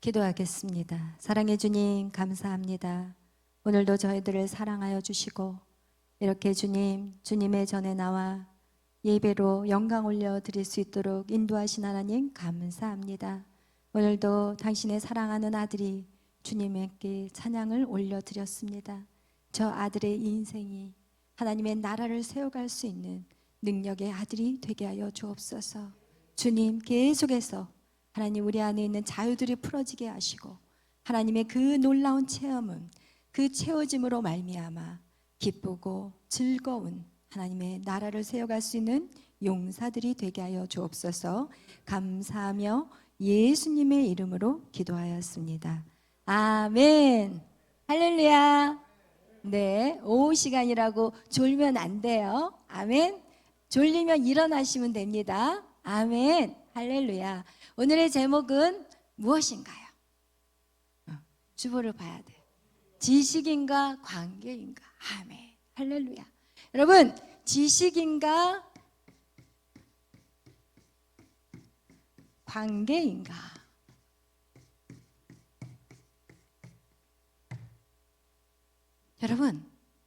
기도하겠습니다. 사랑해 주님, 감사합니다. 오늘도 저희들을 사랑하여 주시고 이렇게 주님의 전에 나와 예배로 영광 올려 드릴 수 있도록 인도하신 하나님 감사합니다. 오늘도 당신의 사랑하는 아들이 주님께 찬양을 올려 드렸습니다. 저 아들의 인생이 하나님의 나라를 세워갈 수 있는 능력의 아들이 되게 하여 주옵소서. 주님, 계속해서 하나님 우리 안에 있는 자유들이 풀어지게 하시고 하나님의 그 놀라운 체험은 그 채워짐으로 말미암아 기쁘고 즐거운 하나님의 나라를 세워갈 수 있는 용사들이 되게 하여 주옵소서. 감사하며 예수님의 이름으로 기도하였습니다. 아멘. 할렐루야. 네, 오후 시간이라고 졸면 안 돼요. 아멘. 졸리면 일어나시면 됩니다. 아멘. 할렐루야. 오늘의 제목은 무엇인가요? 주보를 봐야 돼. 지식인가 관계인가? 아멘. 할렐루야. 여러분, 지식인가 관계인가?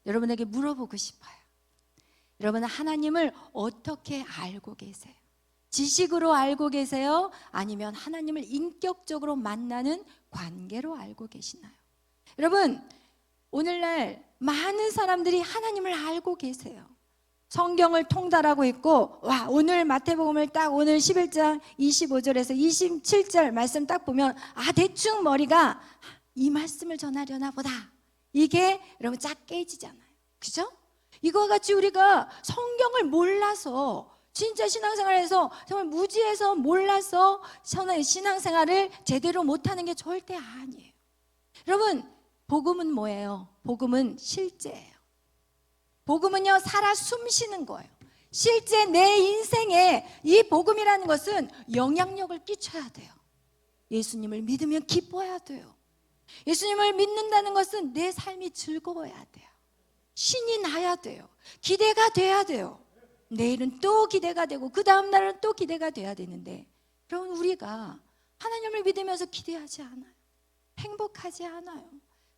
여러분에게 물어보고 싶어요. 여러분은 하나님을 어떻게 알고 계세요? 지식으로 알고 계세요? 아니면 하나님을 인격적으로 만나는 관계로 알고 계시나요? 여러분, 오늘날 많은 사람들이 하나님을 알고 계세요. 성경을 통달하고 있고, 와, 오늘 마태복음을 딱 오늘 11장 25절에서 27절 말씀 딱 보면, 아, 대충 머리가 이 말씀을 전하려나 보다. 이게 여러분 쫙 깨지잖아요. 그죠? 이거 같이 우리가 성경을 몰라서 진짜 신앙생활에서 정말 무지해서 몰라서 신앙생활을 제대로 못하는 게 절대 아니에요. 여러분, 복음은 뭐예요? 복음은 실제예요. 복음은요, 살아 숨쉬는 거예요. 실제 내 인생에 이 복음이라는 것은 영향력을 끼쳐야 돼요. 예수님을 믿으면 기뻐야 돼요. 예수님을 믿는다는 것은 내 삶이 즐거워야 돼요. 신이 나야 돼요. 기대가 돼야 돼요. 내일은 또 기대가 되고 그 다음 날은 또 기대가 돼야 되는데, 그럼 우리가 하나님을 믿으면서 기대하지 않아요. 행복하지 않아요.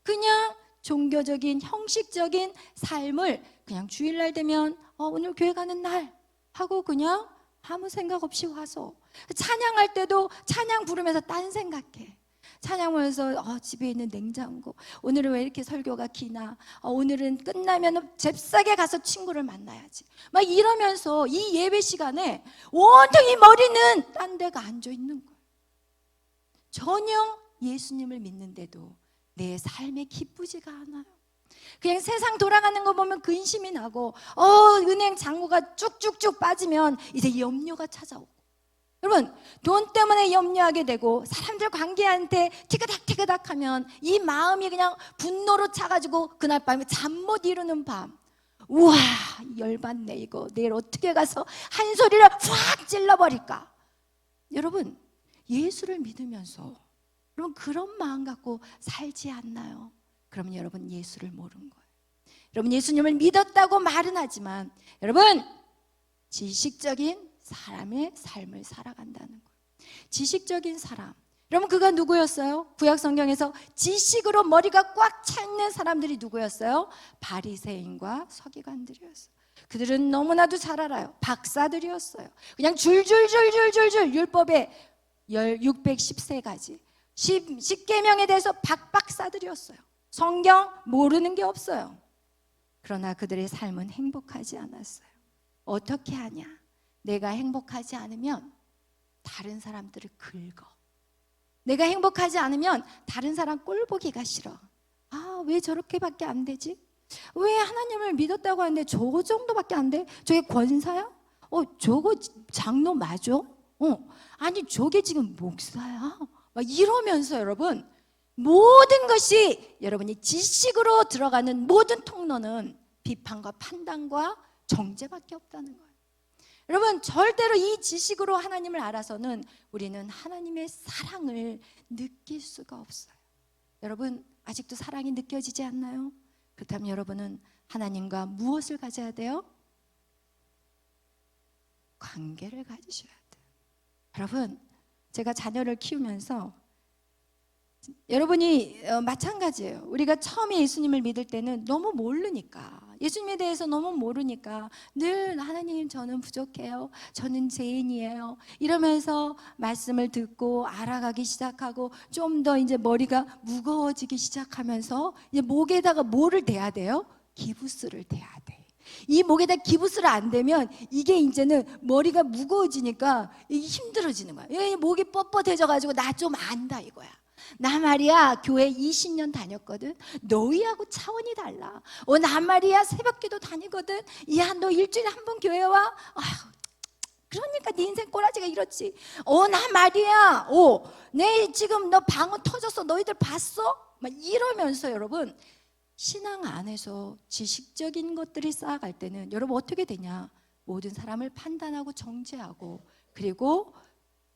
그냥 종교적인 형식적인 삶을 그냥 주일날 되면 오늘 교회 가는 날 하고 그냥 아무 생각 없이 와서 찬양할 때도 찬양 부르면서 딴 생각해. 찬양 부르면서 집에 있는 냉장고, 오늘은 왜 이렇게 설교가 기나, 오늘은 끝나면 잽싸게 가서 친구를 만나야지, 막 이러면서 이 예배 시간에 온통이 머리는 딴 데가 앉아 있는 거예요. 전혀 예수님을 믿는데도 내 삶에 기쁘지가 않아요. 그냥 세상 돌아가는 거 보면 근심이 나고, 은행 잔고가 쭉쭉쭉 빠지면 이제 염려가 찾아오고, 여러분, 돈 때문에 염려하게 되고 사람들 관계한테 티그닥티그닥 하면 이 마음이 그냥 분노로 차가지고 그날 밤에 잠 못 이루는 밤, 우와, 열받네 이거, 내일 어떻게 가서 한 소리를 확 찔러버릴까. 여러분, 예수를 믿으면서 여러분 그런 마음 갖고 살지 않나요? 그러면 여러분 예수를 모르는 거예요. 여러분 예수님을 믿었다고 말은 하지만 여러분 지식적인 사람의 삶을 살아간다는 거예요. 지식적인 사람, 여러분 그가 누구였어요? 구약 성경에서 지식으로 머리가 꽉 차 있는 사람들이 누구였어요? 바리새인과 서기관들이었어요. 그들은 너무나도 잘 알아요. 박사들이었어요. 그냥 줄줄줄줄줄줄 율법의 613가지 10계명에 대해서 박박사들이었어요. 성경 모르는 게 없어요. 그러나 그들의 삶은 행복하지 않았어요. 어떻게 하냐? 내가 행복하지 않으면 다른 사람들을 긁어. 내가 행복하지 않으면 다른 사람 꼴 보기가 싫어. 아, 왜 저렇게밖에 안 되지? 왜 하나님을 믿었다고 하는데 저 정도밖에 안 돼? 저게 권사야? 저거 장로 맞아? 아니 저게 지금 목사야? 막 이러면서 여러분 모든 것이 여러분이 지식으로 들어가는 모든 통로는 비판과 판단과 정죄밖에 없다는 거예요. 여러분 절대로 이 지식으로 하나님을 알아서는 우리는 하나님의 사랑을 느낄 수가 없어요. 여러분 아직도 사랑이 느껴지지 않나요? 그렇다면 여러분은 하나님과 무엇을 가져야 돼요? 관계를 가지셔야 돼요. 여러분 제가 자녀를 키우면서 여러분이 마찬가지예요. 우리가 처음에 예수님을 믿을 때는 너무 모르니까, 예수님에 대해서 너무 모르니까 늘 하나님 저는 부족해요, 저는 죄인이에요 이러면서 말씀을 듣고 알아가기 시작하고 좀 더 이제 머리가 무거워지기 시작하면서 이제 목에다가 뭐를 대야 돼요? 기부스를 대야 돼. 이 목에다 기부스를 안 대면 이게 이제는 머리가 무거워지니까 이게 힘들어지는 거야. 목이 뻣뻣해져 가지고 나 좀 안다 이거야. 나 말이야 교회 20년 다녔거든. 너희하고 차원이 달라. 나 말이야 새벽기도 다니거든. 야 너 일주일에 한 번 교회 와? 아휴, 그러니까 네 인생 꼬라지가 이렇지. 나 말이야 내 지금 너 방언 터졌어 너희들 봤어? 막 이러면서 여러분 신앙 안에서 지식적인 것들이 쌓아갈 때는 여러분 어떻게 되냐? 모든 사람을 판단하고 정죄하고 그리고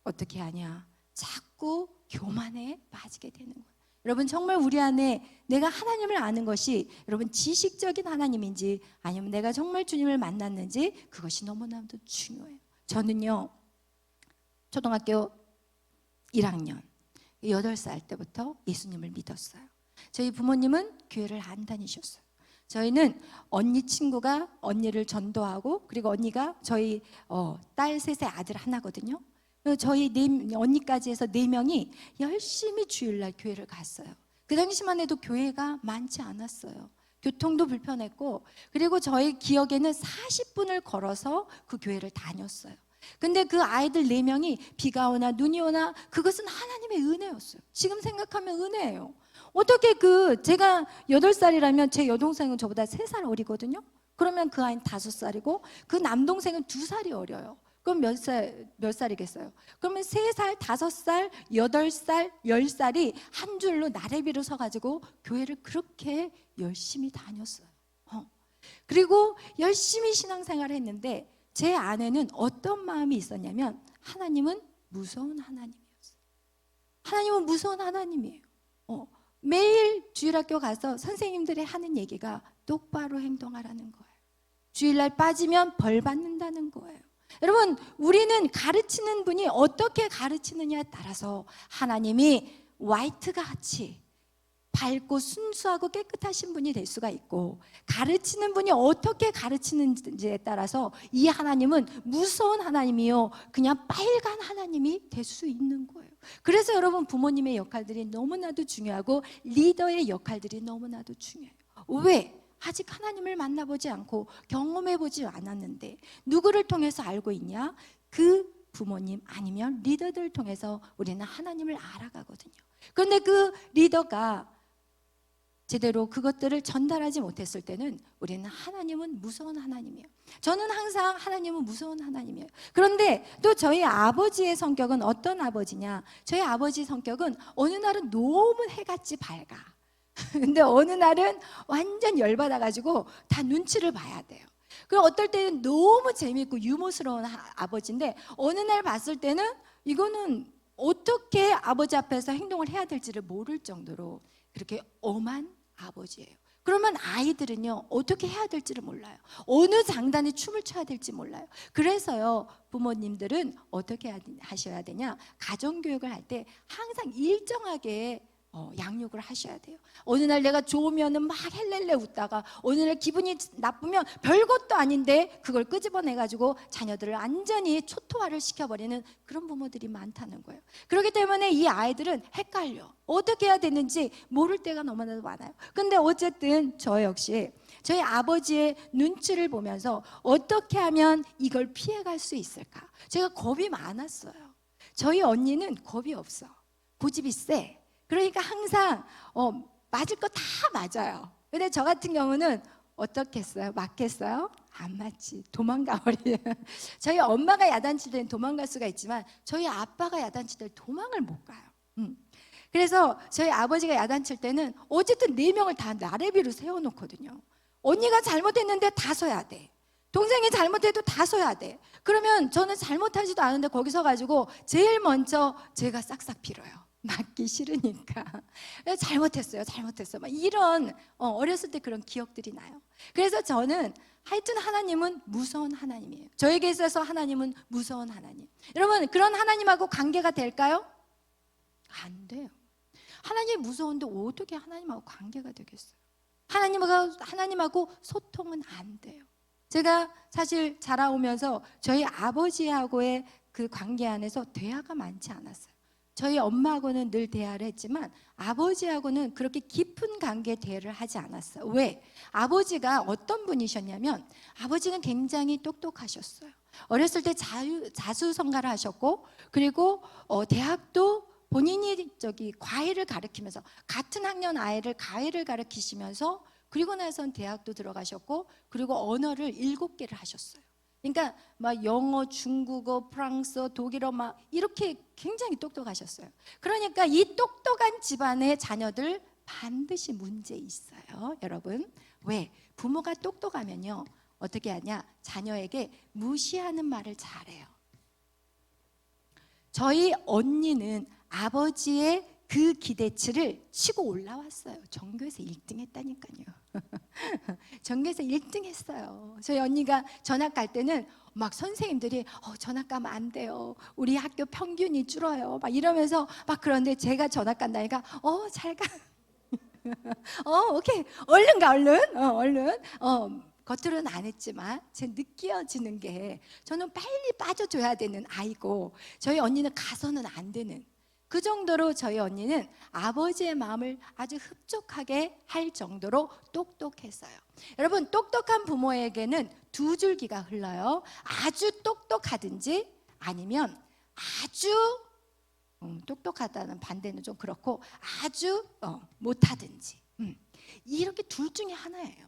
어떻게 하냐? 자꾸 교만에 빠지게 되는 거예요. 여러분 정말 우리 안에 내가 하나님을 아는 것이 여러분 지식적인 하나님인지 아니면 내가 정말 주님을 만났는지 그것이 너무나도 중요해요. 저는요 초등학교 1학년 8살 때부터 예수님을 믿었어요. 저희 부모님은 교회를 안 다니셨어요. 저희는 언니 친구가 언니를 전도하고 그리고 언니가 저희 딸 셋의 아들 하나거든요. 저희 언니까지 해서 4명이 열심히 주일날 교회를 갔어요. 그 당시만 해도 교회가 많지 않았어요. 교통도 불편했고 그리고 저희 기억에는 40분을 걸어서 그 교회를 다녔어요. 근데 그 아이들 4명이 비가 오나 눈이 오나 그것은 하나님의 은혜였어요. 지금 생각하면 은혜예요. 어떻게 제가 8살이라면 제 여동생은 저보다 3살 어리거든요. 그러면 그 아이는 5살이고 그 남동생은 2살이 어려요. 그럼 몇 살이겠어요? 그러면 3살, 5살, 8살, 10살이 한 줄로 나래비로 서가지고 교회를 그렇게 열심히 다녔어요. 그리고 열심히 신앙생활을 했는데 제 안에는 어떤 마음이 있었냐면 하나님은 무서운 하나님이었어요. 하나님은 무서운 하나님이에요. 매일 주일학교 가서 선생님들이 하는 얘기가 똑바로 행동하라는 거예요. 주일날 빠지면 벌 받는다는 거예요. 여러분 우리는 가르치는 분이 어떻게 가르치느냐에 따라서 하나님이 화이트가 같이 밝고 순수하고 깨끗하신 분이 될 수가 있고 가르치는 분이 어떻게 가르치는지에 따라서 이 하나님은 무서운 하나님이요 그냥 빨간 하나님이 될 수 있는 거예요. 그래서 여러분 부모님의 역할들이 너무나도 중요하고 리더의 역할들이 너무나도 중요해요. 왜? 아직 하나님을 만나보지 않고 경험해보지 않았는데 누구를 통해서 알고 있냐? 그 부모님 아니면 리더들을 통해서 우리는 하나님을 알아가거든요. 그런데 그 리더가 제대로 그것들을 전달하지 못했을 때는 우리는 하나님은 무서운 하나님이에요. 저는 항상 하나님은 무서운 하나님이에요. 그런데 또 저희 아버지의 성격은 어떤 아버지냐? 저희 아버지 성격은 어느 날은 너무 해같이 밝아. 근데 어느 날은 완전 열받아가지고 다 눈치를 봐야 돼요. 그리고 어떨 때는 너무 재미있고 유머스러운 아버지인데 어느 날 봤을 때는 이거는 어떻게 아버지 앞에서 행동을 해야 될지를 모를 정도로 그렇게 엄한 아버지예요. 그러면 아이들은요 어떻게 해야 될지를 몰라요. 어느 장단에 춤을 춰야 될지 몰라요. 그래서요 부모님들은 어떻게 하셔야 되냐? 가정교육을 할 때 항상 일정하게 양육을 하셔야 돼요. 어느 날 내가 좋으면은 막 헬렐레 웃다가 어느 날 기분이 나쁘면 별것도 아닌데 그걸 끄집어내가지고 자녀들을 완전히 초토화를 시켜버리는 그런 부모들이 많다는 거예요. 그렇기 때문에 이 아이들은 헷갈려. 어떻게 해야 되는지 모를 때가 너무나도 많아요. 근데 어쨌든 저 역시 저희 아버지의 눈치를 보면서 어떻게 하면 이걸 피해갈 수 있을까? 제가 겁이 많았어요. 저희 언니는 겁이 없어. 고집이 세. 그러니까 항상 맞을 거 다 맞아요. 근데 저 같은 경우는 어떻게 했어요? 맞겠어요? 안 맞지. 도망가 버려요. 저희 엄마가 야단칠 때는 도망갈 수가 있지만 저희 아빠가 야단칠 때 도망을 못 가요. 그래서 저희 아버지가 야단칠 때는 어쨌든 4명을 다 나래비로 세워놓거든요. 언니가 잘못했는데 다 서야 돼. 동생이 잘못해도 다 서야 돼. 그러면 저는 잘못하지도 않은데 거기 서가지고 제일 먼저 제가 싹싹 빌어요. 맞기 싫으니까. 잘못했어요. 막 이런 어렸을 때 그런 기억들이 나요. 그래서 저는 하여튼 하나님은 무서운 하나님이에요. 저에게 있어서 하나님은 무서운 하나님. 여러분 그런 하나님하고 관계가 될까요? 안 돼요. 하나님이 무서운데 어떻게 하나님하고 관계가 되겠어요? 하나님하고 소통은 안 돼요. 제가 사실 자라오면서 저희 아버지하고의 그 관계 안에서 대화가 많지 않았어요. 저희 엄마하고는 늘 대화를 했지만 아버지하고는 그렇게 깊은 관계 대화를 하지 않았어요. 왜? 아버지가 어떤 분이셨냐면 아버지는 굉장히 똑똑하셨어요. 어렸을 때 자수성가를 하셨고, 그리고 대학도 본인이 과외를 가르치면서 같은 학년 아이를 과외를 가르치시면서, 그리고 나선 대학도 들어가셨고, 그리고 언어를 7개를 하셨어요. 그러니까 막 영어, 중국어, 프랑스어, 독일어 막 이렇게 굉장히 똑똑하셨어요. 그러니까 이 똑똑한 집안의 자녀들 반드시 문제 있어요, 여러분. 왜? 부모가 똑똑하면요, 어떻게 하냐? 자녀에게 무시하는 말을 잘해요. 저희 언니는 아버지의 그 기대치를 치고 올라왔어요. 전교에서 1등 했다니까요. 전교에서 1등 했어요. 저희 언니가 전학 갈 때는 막 선생님들이 전학 가면 안 돼요. 우리 학교 평균이 줄어요. 막 이러면서 막, 그런데 제가 전학 간다니까 잘 가. 오케이. 얼른 가, 얼른. 겉으로는 안 했지만 제 느껴지는 게 저는 빨리 빠져줘야 되는 아이고, 저희 언니는 가서는 안 되는, 그 정도로 저희 언니는 아버지의 마음을 아주 흡족하게 할 정도로 똑똑했어요. 여러분, 똑똑한 부모에게는 두 줄기가 흘러요. 아주 똑똑하든지, 아니면 아주 똑똑하다는 반대는 좀 그렇고 아주 못하든지, 이렇게 둘 중에 하나예요.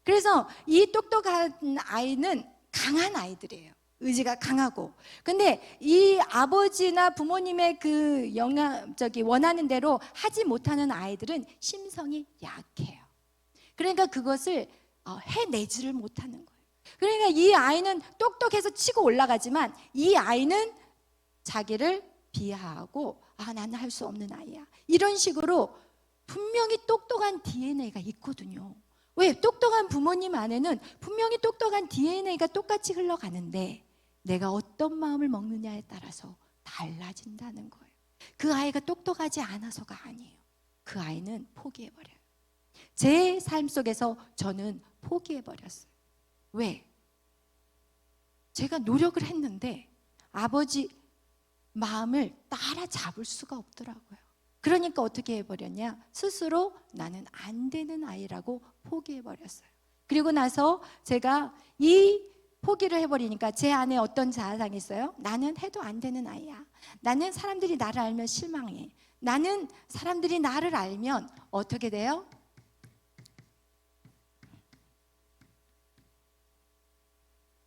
그래서 이 똑똑한 아이는 강한 아이들이에요. 의지가 강하고. 근데 이 아버지나 부모님의 그 원하는 대로 하지 못하는 아이들은 심성이 약해요. 그러니까 그것을 해내지를 못하는 거예요. 그러니까 이 아이는 똑똑해서 치고 올라가지만 이 아이는 자기를 비하하고 나는 할 수 없는 아이야, 이런 식으로 분명히 똑똑한 DNA가 있거든요. 왜? 똑똑한 부모님 안에는 분명히 똑똑한 DNA가 똑같이 흘러가는데 내가 어떤 마음을 먹느냐에 따라서 달라진다는 거예요. 그 아이가 똑똑하지 않아서가 아니에요. 그 아이는 포기해버려요. 제 삶 속에서 저는 포기해버렸어요. 왜? 제가 노력을 했는데 아버지 마음을 따라잡을 수가 없더라고요. 그러니까 어떻게 해버렸냐? 스스로 나는 안 되는 아이라고 포기해버렸어요. 그리고 나서 제가 이 포기를 해버리니까 제 안에 어떤 자아상이 있어요? 나는 해도 안 되는 아이야. 나는 사람들이 나를 알면 실망해. 나는 사람들이 나를 알면 어떻게 돼요?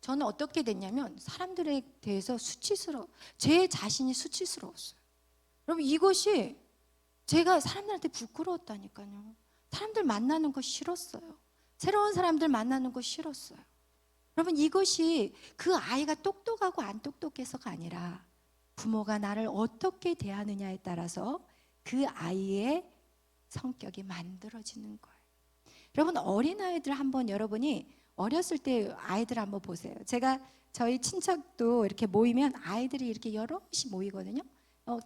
저는 어떻게 됐냐면 사람들에 대해서 제 자신이 수치스러웠어요. 여러분, 이것이 제가 사람들한테 부끄러웠다니까요. 사람들 만나는 거 싫었어요. 새로운 사람들 만나는 거 싫었어요. 여러분, 이것이 그 아이가 똑똑하고 안 똑똑해서가 아니라 부모가 나를 어떻게 대하느냐에 따라서 그 아이의 성격이 만들어지는 거예요. 여러분, 어린아이들 한번 여러분이 어렸을 때 아이들 한번 보세요. 제가 저희 친척도 이렇게 모이면 아이들이 이렇게 여럿이 모이거든요.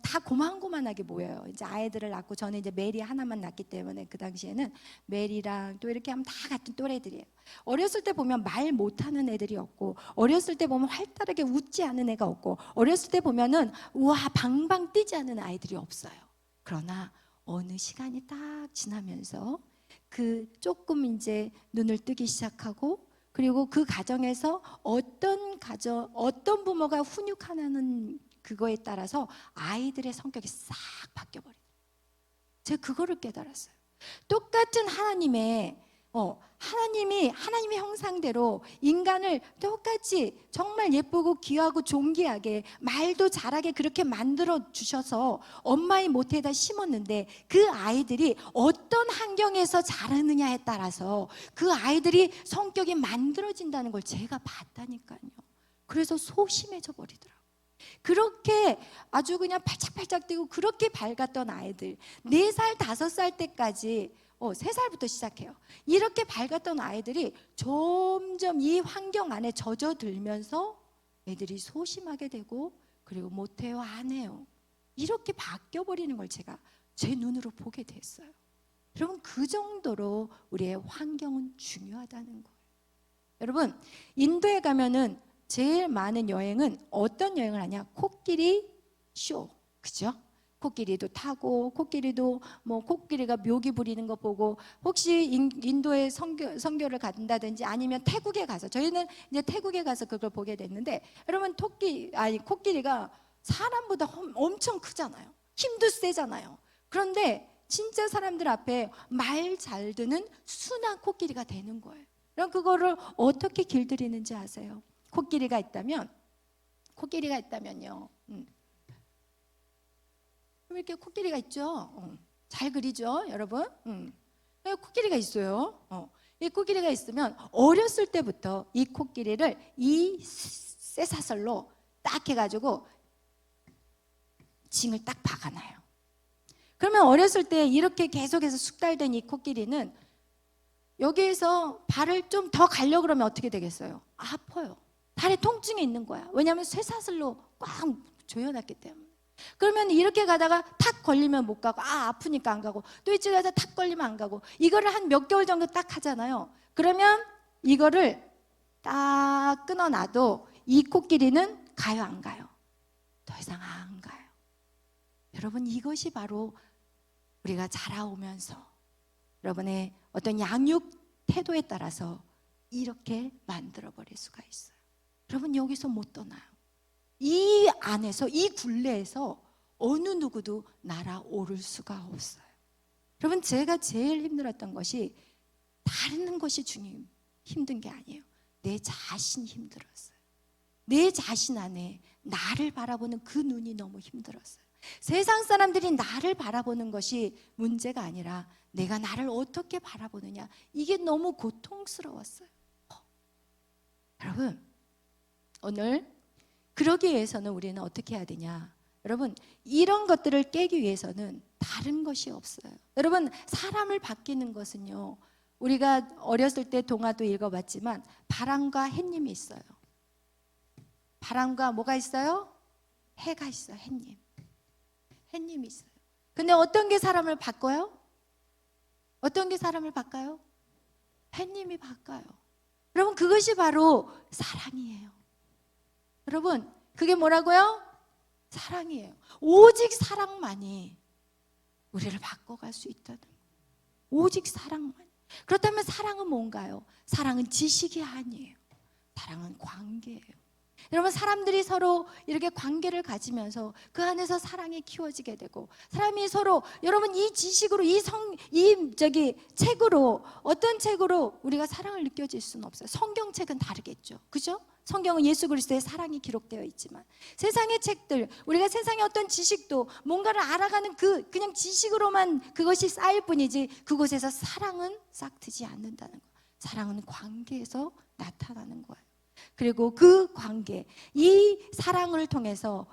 다 고만고만하게 모여요. 이제 아이들을 낳고, 저는 이제 메리 하나만 낳기 때문에 그 당시에는 메리랑 또 이렇게 하면 다 같은 또래들이에요. 어렸을 때 보면 말 못하는 애들이 없고, 어렸을 때 보면 활달하게 웃지 않은 애가 없고, 어렸을 때 보면은 우와 방방 뛰지 않는 아이들이 없어요. 그러나 어느 시간이 딱 지나면서 그 조금 이제 눈을 뜨기 시작하고, 그리고 그 가정에서 어떤 부모가 훈육하는 그거에 따라서 아이들의 성격이 싹 바뀌어버리더라고요. 제가 그거를 깨달았어요. 똑같은 하나님의 형상대로 인간을 똑같이 정말 예쁘고 귀하고 존귀하게 말도 잘하게 그렇게 만들어 주셔서 엄마의 모태에다 심었는데, 그 아이들이 어떤 환경에서 자라느냐에 따라서 그 아이들이 성격이 만들어진다는 걸 제가 봤다니까요. 그래서 소심해져 버리더라고요. 그렇게 아주 그냥 팔짝팔짝 뛰고 그렇게 밝았던 아이들, 4살, 5살 때까지 3살부터 시작해요. 이렇게 밝았던 아이들이 점점 이 환경 안에 젖어들면서 애들이 소심하게 되고, 그리고 못해요, 안 해요, 이렇게 바뀌어버리는 걸 제가 제 눈으로 보게 됐어요. 여러분, 그 정도로 우리의 환경은 중요하다는 거예요. 여러분, 인도에 가면은 제일 많은 여행은 어떤 여행을 하냐? 코끼리 쇼, 그죠? 코끼리도 타고, 코끼리도 뭐 코끼리가 묘기 부리는 거 보고, 혹시 인도에 선교를 간다든지 아니면 태국에 가서, 저희는 이제 태국에 가서 그걸 보게 됐는데, 여러분 코끼리가 사람보다 엄청 크잖아요. 힘도 세잖아요. 그런데 진짜 사람들 앞에 말 잘 듣는 순한 코끼리가 되는 거예요. 그럼 그거를 어떻게 길들이는지 아세요? 코끼리가 있다면요. 이렇게 코끼리가 있죠. 잘 그리죠, 여러분. 코끼리가 있어요. 이 코끼리가 있으면 어렸을 때부터 이 코끼리를 이 쇠사슬로 딱 해가지고 징을 딱 박아놔요. 그러면 어렸을 때 이렇게 계속해서 숙달된 이 코끼리는 여기에서 발을 좀 더 가려고 그러면 어떻게 되겠어요? 아파요. 다리에 통증이 있는 거야. 왜냐하면 쇠사슬로 꽉 조여놨기 때문에. 그러면 이렇게 가다가 탁 걸리면 못 가고, 아프니까 안 가고, 또 이쪽에 가서 탁 걸리면 안 가고, 이거를 한 몇 개월 정도 딱 하잖아요. 그러면 이거를 딱 끊어놔도 이 코끼리는 가요, 안 가요? 더 이상 안 가요. 여러분, 이것이 바로 우리가 자라오면서 여러분의 어떤 양육 태도에 따라서 이렇게 만들어버릴 수가 있어요. 여러분, 여기서 못 떠나요. 이 안에서, 이 굴레에서 어느 누구도 날아오를 수가 없어요. 여러분, 제가 제일 힘들었던 것이 다른 것이 힘든 게 아니에요. 내 자신이 힘들었어요. 내 자신 안에 나를 바라보는 그 눈이 너무 힘들었어요. 세상 사람들이 나를 바라보는 것이 문제가 아니라 내가 나를 어떻게 바라보느냐, 이게 너무 고통스러웠어요. 여러분, 오늘 그러기 위해서는 우리는 어떻게 해야 되냐? 여러분, 이런 것들을 깨기 위해서는 다른 것이 없어요. 여러분, 사람을 바뀌는 것은요, 우리가 어렸을 때 동화도 읽어봤지만 바람과 햇님이 있어요. 바람과 뭐가 있어요? 해가 있어요. 햇님이 있어요. 근데 어떤 게 사람을 바꿔요? 어떤 게 사람을 바꿔요? 햇님이 바꿔요. 여러분, 그것이 바로 사랑이에요. 여러분, 그게 뭐라고요? 사랑이에요. 오직 사랑만이 우리를 바꿔갈 수 있다는 거예요. 오직 사랑만. 그렇다면 사랑은 뭔가요? 사랑은 지식이 아니에요. 사랑은 관계예요. 여러분, 사람들이 서로 이렇게 관계를 가지면서 그 안에서 사랑이 키워지게 되고, 사람이 서로, 여러분, 이 지식으로, 책으로, 어떤 책으로 우리가 사랑을 느껴질 수는 없어요. 성경책은 다르겠죠. 그죠? 성경은 예수 그리스도의 사랑이 기록되어 있지만, 세상의 책들, 우리가 세상의 어떤 지식도 뭔가를 알아가는 그냥 지식으로만 그것이 쌓일 뿐이지, 그곳에서 사랑은 싹트지 않는다는 거예요. 사랑은 관계에서 나타나는 거예요. 그리고 그 관계, 이 사랑을 통해서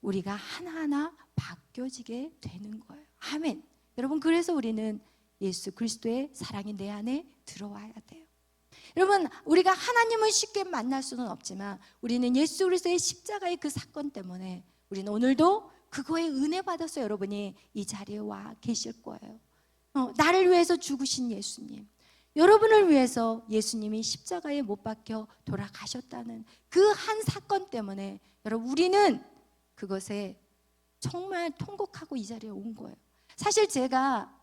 우리가 하나하나 바뀌어지게 되는 거예요. 아멘. 여러분, 그래서 우리는 예수 그리스도의 사랑이 내 안에 들어와야 돼요. 여러분, 우리가 하나님을 쉽게 만날 수는 없지만 우리는 예수 그리스도의 십자가의 그 사건 때문에 우리는 오늘도 그거에 은혜 받아서 여러분이 이 자리에 와 계실 거예요. 나를 위해서 죽으신 예수님, 여러분을 위해서 예수님이 십자가에 못 박혀 돌아가셨다는 그 한 사건 때문에 여러분, 우리는 그것에 정말 통곡하고 이 자리에 온 거예요. 사실 제가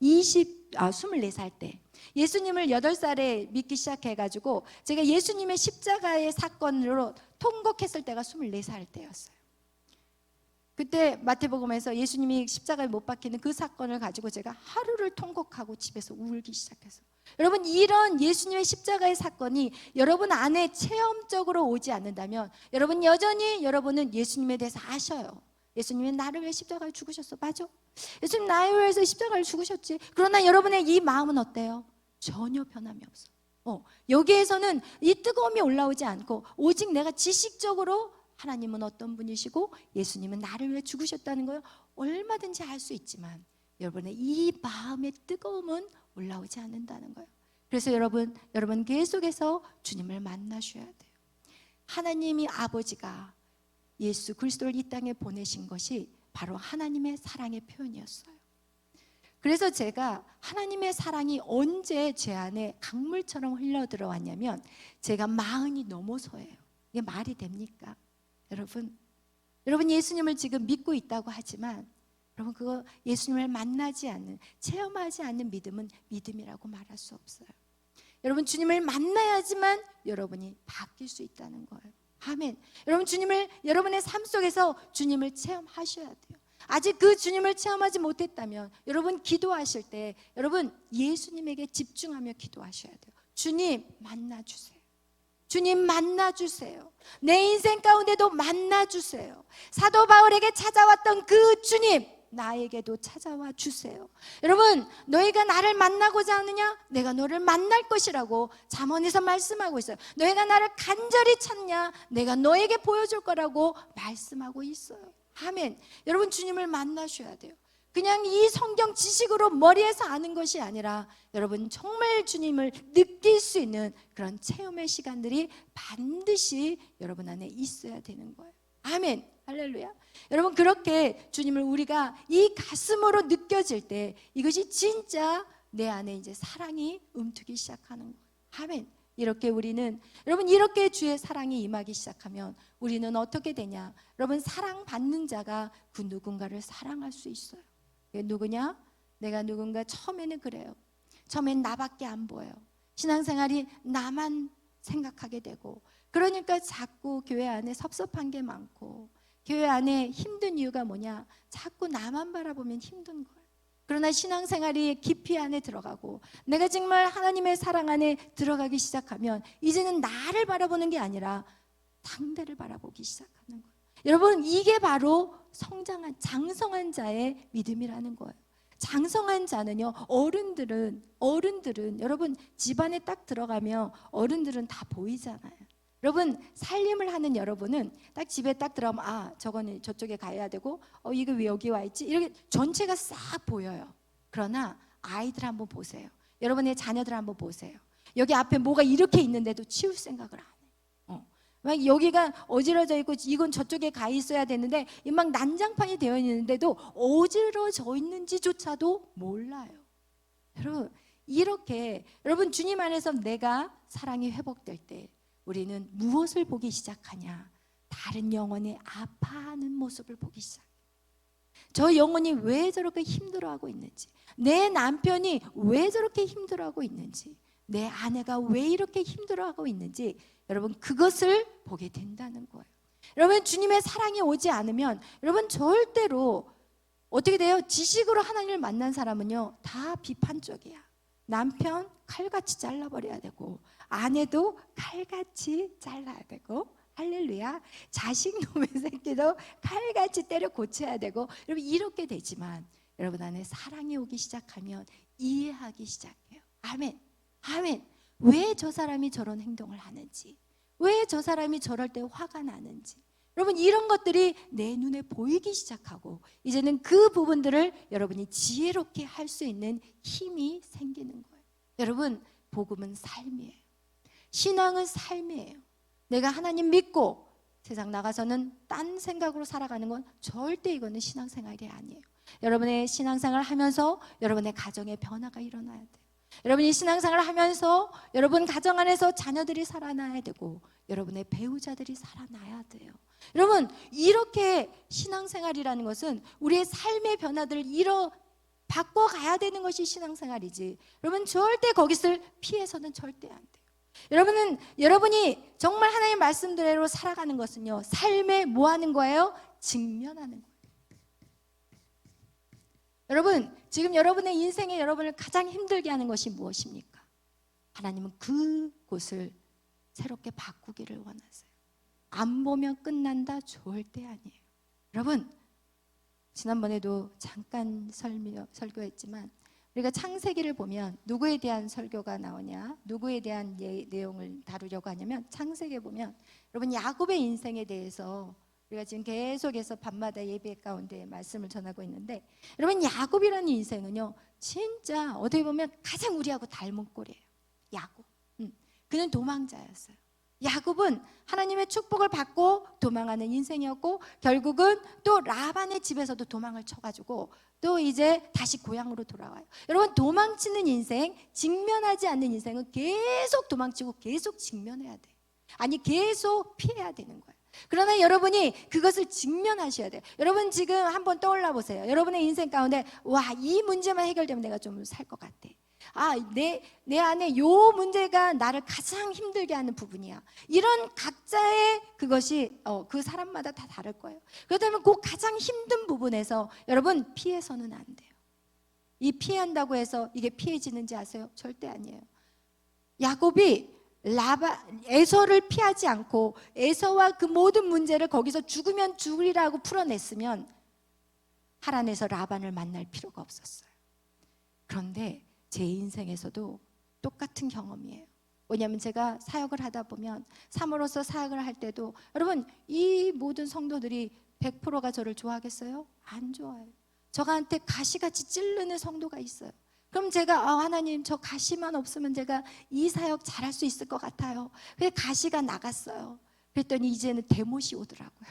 24살 때 예수님을 8살에 믿기 시작해가지고 제가 예수님의 십자가의 사건으로 통곡했을 때가 24살 때였어요. 그때 마태복음에서 예수님이 십자가에 못 박히는 그 사건을 가지고 제가 하루를 통곡하고 집에서 울기 시작했어요. 여러분, 이런 예수님의 십자가의 사건이 여러분 안에 체험적으로 오지 않는다면 여러분은 예수님에 대해서 아셔요. 예수님이 나를 위해 십자가에 죽으셨어. 맞아. 예수님 나를 위해서 십자가를 죽으셨지. 그러나 여러분의 이 마음은 어때요? 전혀 변함이 없어. 여기에서는 이 뜨거움이 올라오지 않고 오직 내가 지식적으로 하나님은 어떤 분이시고 예수님은 나를 위해 죽으셨다는 걸 얼마든지 알 수 있지만 여러분의 이 마음의 뜨거움은 올라오지 않는다는 거예요. 그래서 여러분 계속해서 주님을 만나셔야 돼요. 하나님이 아버지가 예수 그리스도를 이 땅에 보내신 것이 바로 하나님의 사랑의 표현이었어요. 그래서 제가 하나님의 사랑이 언제 제 안에 강물처럼 흘러들어왔냐면 제가 40이 넘어서예요. 이게 말이 됩니까? 여러분 예수님을 지금 믿고 있다고 하지만 여러분 그거 예수님을 만나지 않는, 체험하지 않는 믿음은 믿음이라고 말할 수 없어요. 여러분 주님을 만나야지만 여러분이 바뀔 수 있다는 거예요. 아멘. 여러분 주님을, 여러분의 삶 속에서 주님을 체험하셔야 돼요. 아직 그 주님을 체험하지 못했다면 여러분 기도하실 때 여러분 예수님에게 집중하며 기도하셔야 돼요. 주님 만나주세요. 주님 만나주세요. 내 인생 가운데도 만나주세요. 사도 바울에게 찾아왔던 그 주님 나에게도 찾아와 주세요. 여러분 너희가 나를 만나고자 하느냐? 내가 너를 만날 것이라고 잠언에서 말씀하고 있어요. 너희가 나를 간절히 찾냐? 내가 너에게 보여줄 거라고 말씀하고 있어요. 아멘. 여러분 주님을 만나셔야 돼요. 그냥 이 성경 지식으로 머리에서 아는 것이 아니라 여러분 정말 주님을 느낄 수 있는 그런 체험의 시간들이 반드시 여러분 안에 있어야 되는 거예요. 아멘. 할렐루야. 여러분 그렇게 주님을 우리가 이 가슴으로 느껴질 때 이것이 진짜 내 안에 이제 사랑이 움트기 시작하는 거예요. 아멘. 이렇게 우리는, 여러분 이렇게 주의 사랑이 임하기 시작하면 우리는 어떻게 되냐? 여러분 사랑받는 자가 그 누군가를 사랑할 수 있어요. 그게 누구냐? 내가 누군가 처음에는 그래요. 처음엔 나밖에 안 보여요. 신앙생활이 나만 생각하게 되고, 그러니까 자꾸 교회 안에 섭섭한 게 많고, 교회 안에 힘든 이유가 뭐냐? 자꾸 나만 바라보면 힘든 거예요. 그러나 신앙생활이 깊이 안에 들어가고 내가 정말 하나님의 사랑 안에 들어가기 시작하면 이제는 나를 바라보는 게 아니라 상대를 바라보기 시작하는 거예요. 여러분 이게 바로 성장한, 장성한 자의 믿음이라는 거예요. 장성한 자는요, 어른들은 여러분 집안에 딱 들어가면 어른들은 다 보이잖아요. 여러분 살림을 하는 여러분은 딱 집에 딱 들어가면 아 저거는 저쪽에 가야 되고 이거 왜 여기 와 있지? 이렇게 전체가 싹 보여요. 그러나 아이들 한번 보세요. 여러분의 자녀들 한번 보세요. 여기 앞에 뭐가 이렇게 있는데도 치울 생각을 안 해요. 막 여기가 어지러져 있고 이건 저쪽에 가 있어야 되는데 막 난장판이 되어 있는데도 어지러져 있는지조차도 몰라요. 여러분 이렇게 여러분 주님 안에서 내가 사랑이 회복될 때 우리는 무엇을 보기 시작하냐? 다른 영혼이 아파하는 모습을 보기 시작해요. 저 영혼이 왜 저렇게 힘들어하고 있는지, 내 남편이 왜 저렇게 힘들어하고 있는지, 내 아내가 왜 이렇게 힘들어하고 있는지 여러분 그것을 보게 된다는 거예요. 여러분 주님의 사랑이 오지 않으면 여러분 절대로 어떻게 돼요? 지식으로 하나님을 만난 사람은요 다 비판적이야. 남편 칼같이 잘라버려야 되고 아내도 칼같이 잘라야 되고 할렐루야. 자식 놈의 새끼도 칼같이 때려 고쳐야 되고 여러분 이렇게 되지만 여러분 안에 사랑이 오기 시작하면 이해하기 시작해요. 아멘. 아멘. 왜 저 사람이 저런 행동을 하는지, 왜 저 사람이 저럴 때 화가 나는지 여러분 이런 것들이 내 눈에 보이기 시작하고 이제는 그 부분들을 여러분이 지혜롭게 할 수 있는 힘이 생기는 거예요. 여러분 복음은 삶이에요. 신앙은 삶이에요. 내가 하나님 믿고 세상 나가서는 딴 생각으로 살아가는 건 절대 이거는 신앙생활이 아니에요. 여러분의 신앙생활을 하면서 여러분의 가정에 변화가 일어나야 돼요. 여러분이 신앙생활을 하면서 여러분 가정 안에서 자녀들이 살아나야 되고 여러분의 배우자들이 살아나야 돼요. 여러분 이렇게 신앙생활이라는 것은 우리의 삶의 변화들을 바꿔가야 되는 것이 신앙생활이지 여러분 절대 거기서 피해서는 절대 안 돼요. 여러분이 정말 하나님의 말씀대로 살아가는 것은요 삶에 뭐 하는 거예요? 직면하는 거예요. 여러분 지금 여러분의 인생에 여러분을 가장 힘들게 하는 것이 무엇입니까? 하나님은 그곳을 새롭게 바꾸기를 원하세요. 안 보면 끝난다? 절대 아니에요. 여러분 지난번에도 잠깐 설교했지만 우리가 창세기를 보면 누구에 대한 설교가 나오냐, 누구에 대한 내용을 다루려고 하냐면 창세기에 보면 여러분 야곱의 인생에 대해서 우리가 지금 계속해서 밤마다 예배 가운데 말씀을 전하고 있는데 여러분 야곱이라는 인생은요 진짜 어떻게 보면 가장 우리하고 닮은 꼴이에요. 야곱. 그는 도망자였어요. 야곱은 하나님의 축복을 받고 도망하는 인생이었고, 결국은 또 라반의 집에서도 도망을 쳐가지고 또 이제 다시 고향으로 돌아와요. 여러분, 도망치는 인생, 직면하지 않는 인생은 계속 도망치고 계속 직면해야 돼. 아니, 계속 피해야 되는 거예요. 그러나 여러분이 그것을 직면하셔야 돼요. 여러분 지금 한번 떠올라 보세요. 여러분의 인생 가운데 와, 이 문제만 해결되면 내가 좀 살 것 같아. 아, 내 안에 요 문제가 나를 가장 힘들게 하는 부분이야. 이런 각자의 그것이 그 사람마다 다 다를 거예요. 그렇다면 그 가장 힘든 부분에서 여러분 피해서는 안 돼요. 이 피한다고 해서 이게 피해지는지 아세요? 절대 아니에요. 야곱이 에서를 피하지 않고 에서와 그 모든 문제를 거기서 죽으면 죽으리라고 풀어냈으면 하란에서 라반을 만날 필요가 없었어요. 그런데 제 인생에서도 똑같은 경험이에요. 왜냐하면 제가 사역을 하다 보면, 사모로서 사역을 할 때도 여러분, 이 모든 성도들이 100%가 저를 좋아하겠어요? 안 좋아해요. 저한테 가시같이 찌르는 성도가 있어요. 그럼 제가 하나님, 저 가시만 없으면 제가 이 사역 잘할 수 있을 것 같아요. 그래서 가시가 나갔어요. 그랬더니 이제는 대못이 오더라고요.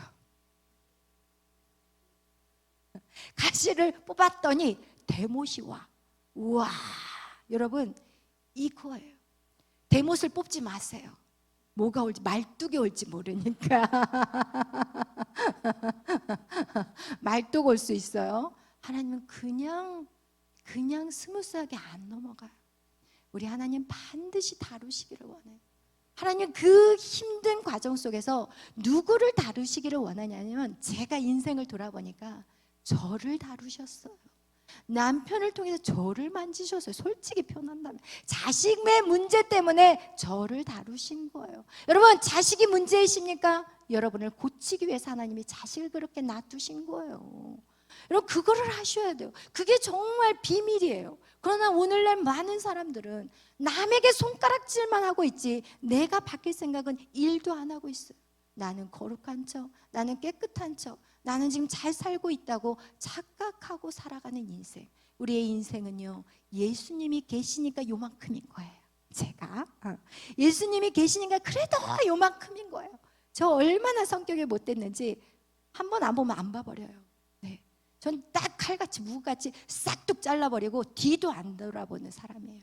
가시를 뽑았더니 대못이 와. 우와, 여러분, 이거예요. 대못을 뽑지 마세요. 뭐가 올지, 말뚝이 올지 모르니까. 말뚝 올 수 있어요. 하나님은 그냥 스무스하게 안 넘어가요. 우리 하나님 반드시 다루시기를 원해요. 하나님 그 힘든 과정 속에서 누구를 다루시기를 원하냐면, 제가 인생을 돌아보니까 저를 다루셨어요. 남편을 통해서 저를 만지셨어요. 솔직히 표현한다면 자식의 문제 때문에 저를 다루신 거예요. 여러분, 자식이 문제이십니까? 여러분을 고치기 위해서 하나님이 자식을 그렇게 놔두신 거예요. 여러분, 그거를 하셔야 돼요. 그게 정말 비밀이에요. 그러나 오늘날 많은 사람들은 남에게 손가락질만 하고 있지 내가 바뀔 생각은 1도 안 하고 있어요. 나는 거룩한 척, 나는 깨끗한 척, 나는 지금 잘 살고 있다고 착각하고 살아가는 인생. 우리의 인생은요, 예수님이 계시니까 요만큼인 거예요. 제가 예수님이 계시니까 그래도 요만큼인 거예요. 저 얼마나 성격이 못됐는지 한 번 안 보면 안 봐버려요. 네, 전 딱 칼같이 무같이 싹둑 잘라버리고 뒤도 안 돌아보는 사람이에요.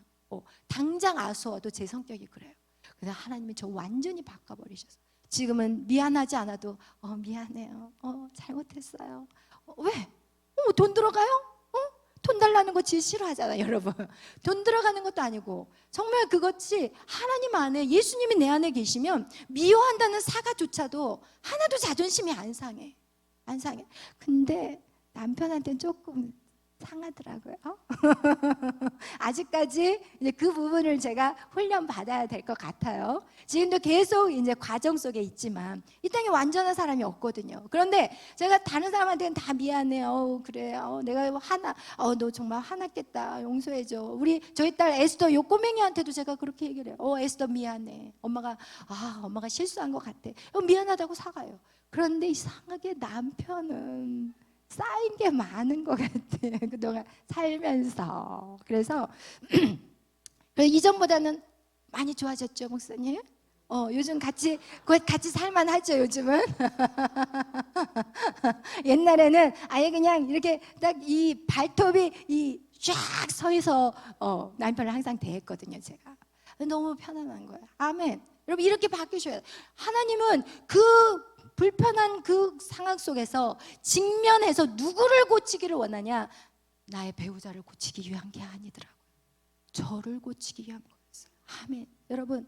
당장 아수어도 제 성격이 그래요. 그래서 하나님이 저 완전히 바꿔버리셨어요. 지금은 미안하지 않아도 미안해요. 잘못했어요. 왜? 돈 들어가요? 돈 달라는 거 제일 싫어하잖아요, 여러분. 돈 들어가는 것도 아니고 정말 그것이 하나님 안에, 예수님이 내 안에 계시면 미워한다는 사과조차도 하나도 자존심이 안 상해. 안 상해. 근데 남편한테는 조금 상하더라고요. 아직까지 이제 그 부분을 제가 훈련 받아야 될 것 같아요. 지금도 계속 이제 과정 속에 있지만 이 땅에 완전한 사람이 없거든요. 그런데 제가 다른 사람한테는 다 미안해. 그래. 내가 너 정말 화났겠다. 용서해줘. 저희 딸 에스더, 요 꼬맹이한테도 제가 그렇게 얘기를 해요. 에스더 미안해. 엄마가 실수한 것 같아. 미안하다고 사과해요. 그런데 이상하게 남편은 쌓인 게 많은 것 같아요. 그동안 살면서. 그래서 이전보다는 많이 좋아졌죠, 목사님? 요즘 같이 살만하죠, 요즘은? 옛날에는 아예 그냥 이렇게 딱 이 발톱이 쫙 서서 남편을 항상 대했거든요, 제가. 너무 편안한 거예요. 아멘. 여러분, 이렇게 바뀌셔야 돼요. 하나님은 그 불편한 그 상황 속에서 직면해서 누구를 고치기를 원하냐? 나의 배우자를 고치기 위한 게 아니더라고요. 저를 고치기 위한 거였어요. 아멘. 여러분,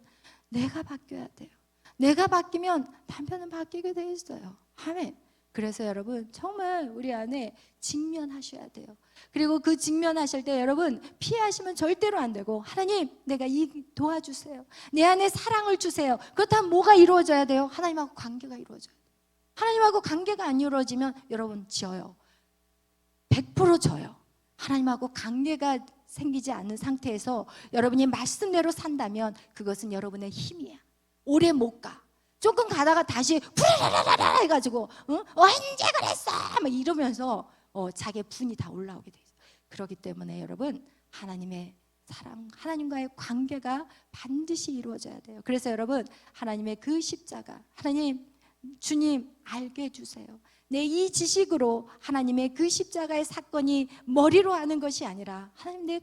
내가 바뀌어야 돼요. 내가 바뀌면 남편은 바뀌게 돼 있어요. 아멘. 그래서 여러분, 정말 우리 안에 직면하셔야 돼요. 그리고 그 직면하실 때 여러분, 피하시면 절대로 안 되고, 하나님, 내가 도와주세요. 내 안에 사랑을 주세요. 그렇다면 뭐가 이루어져야 돼요? 하나님하고 관계가 이루어져야 돼요. 하나님하고 관계가 안 이루어지면 여러분 져요. 100% 져요. 하나님하고 관계가 생기지 않는 상태에서 여러분이 말씀대로 산다면 그것은 여러분의 힘이야. 오래 못 가. 조금 가다가 다시 부라라라라 해가지고 언제 그랬어? 막 이러면서 자기의 분이 다 올라오게 돼 있어요. 그렇기 때문에 여러분, 하나님의 사랑, 하나님과의 관계가 반드시 이루어져야 돼요. 그래서 여러분, 하나님의 그 십자가, 하나님, 주님 알게 해주세요. 내 이 지식으로 하나님의 그 십자가의 사건이 머리로 아는 것이 아니라 하나님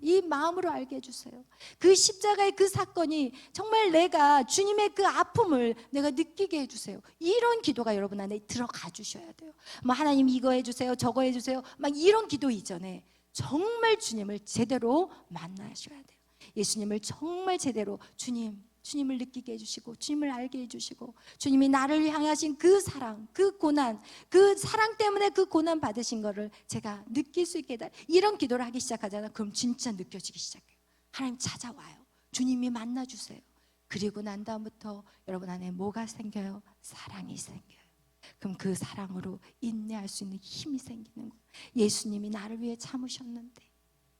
이 마음으로 알게 해주세요. 그 십자가의 그 사건이 정말 내가 주님의 그 아픔을 내가 느끼게 해주세요. 이런 기도가 여러분 안에 들어가 주셔야 돼요. 뭐 하나님 이거 해주세요, 저거 해주세요, 막 이런 기도 이전에 정말 주님을 제대로 만나셔야 돼요. 예수님을 정말 제대로 주님을 느끼게 해주시고 주님을 알게 해주시고 주님이 나를 향하신 그 사랑, 그 고난, 그 사랑 때문에 그 고난 받으신 거를 제가 느낄 수 있게 이런 기도를 하기 시작하잖아요. 그럼 진짜 느껴지기 시작해요. 하나님 찾아와요. 주님이 만나주세요. 그리고 난 다음부터 여러분 안에 뭐가 생겨요? 사랑이 생겨요. 그럼 그 사랑으로 인내할 수 있는 힘이 생기는 거예요. 예수님이 나를 위해 참으셨는데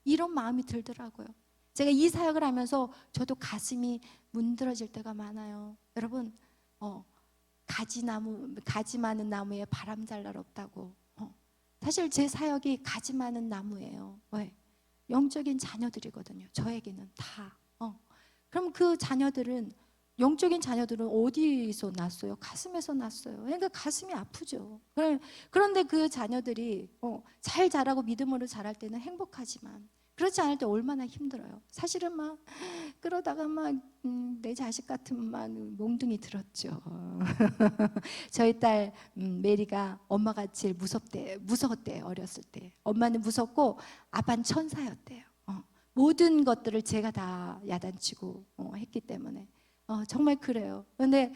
이런 마음이 들더라고요. 제가 이 사역을 하면서 저도 가슴이 문드러질 때가 많아요. 여러분, 가지 많은 나무에 바람 잘 날 없다고. 사실 제 사역이 가지 많은 나무예요. 왜? 영적인 자녀들이거든요. 저에게는 다. 그럼 그 자녀들은, 영적인 자녀들은 어디서 났어요? 가슴에서 났어요. 그러니까 가슴이 아프죠. 그런데 그 자녀들이 잘 자라고 믿음으로 자랄 때는 행복하지만 그렇지 않을 때 얼마나 힘들어요. 사실은 막 그러다가 막 내 자식 같으면 막 몽둥이 들었죠. 저희 딸 메리가 엄마가 제일 무서웠대요. 어렸을 때 엄마는 무섭고 아빠는 천사였대요. 모든 것들을 제가 다 야단치고 했기 때문에 정말 그래요. 그런데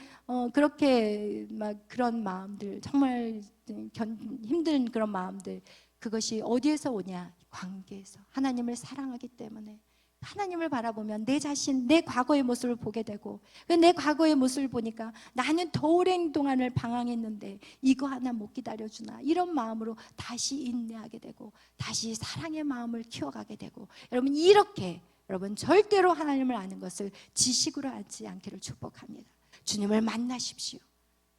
그렇게 막 그런 마음들, 정말 힘든 그런 마음들, 그것이 어디에서 오냐? 관계에서. 하나님을 사랑하기 때문에 하나님을 바라보면 내 자신, 내 과거의 모습을 보게 되고, 내 과거의 모습을 보니까 나는 더 오랜 동안을 방황했는데 이거 하나 못 기다려주나, 이런 마음으로 다시 인내하게 되고 다시 사랑의 마음을 키워가게 되고, 여러분 이렇게 여러분 절대로 하나님을 아는 것을 지식으로 알지 않기를 축복합니다. 주님을 만나십시오.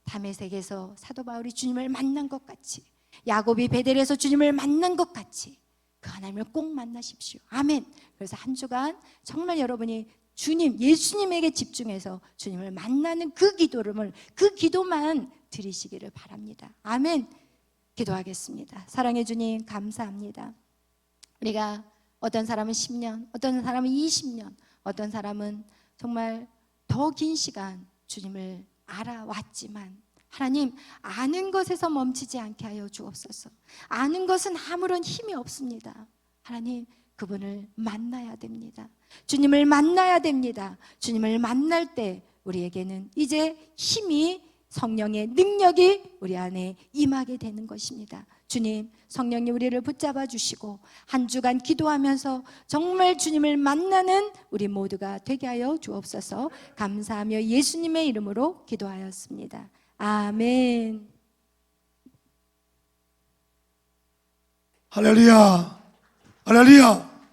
다메섹에서 사도 바울이 주님을 만난 것 같이, 야곱이 베델에서 주님을 만난 것 같이 그 하나님을 꼭 만나십시오. 아멘. 그래서 한 주간 정말 여러분이 예수님에게 집중해서 주님을 만나는 그 기도만 드리시기를 바랍니다. 아멘. 기도하겠습니다. 사랑해 주님 감사합니다. 우리가 어떤 사람은 10년, 어떤 사람은 20년, 어떤 사람은 정말 더 긴 시간 주님을 알아왔지만 하나님, 아는 것에서 멈추지 않게 하여 주옵소서. 아는 것은 아무런 힘이 없습니다. 하나님, 그분을 만나야 됩니다. 주님을 만나야 됩니다. 주님을 만날 때 우리에게는 이제 힘이, 성령의 능력이 우리 안에 임하게 되는 것입니다. 주님, 성령님 우리를 붙잡아 주시고 한 주간 기도하면서 정말 주님을 만나는 우리 모두가 되게 하여 주옵소서. 감사하며 예수님의 이름으로 기도하였습니다. 아멘. 할렐루야, 할렐루야.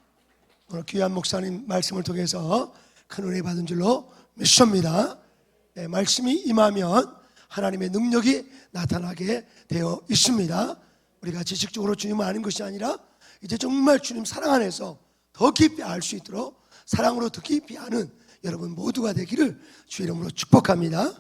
오늘 귀한 목사님 말씀을 통해서 큰 은혜 받은 줄로 믿습니다. 네, 말씀이 임하면 하나님의 능력이 나타나게 되어 있습니다. 우리가 지식적으로 주님을 아는 것이 아니라 이제 정말 주님 사랑 안에서 더 깊이 알 수 있도록 사랑으로 더 깊이 아는 여러분 모두가 되기를 주 이름으로 축복합니다.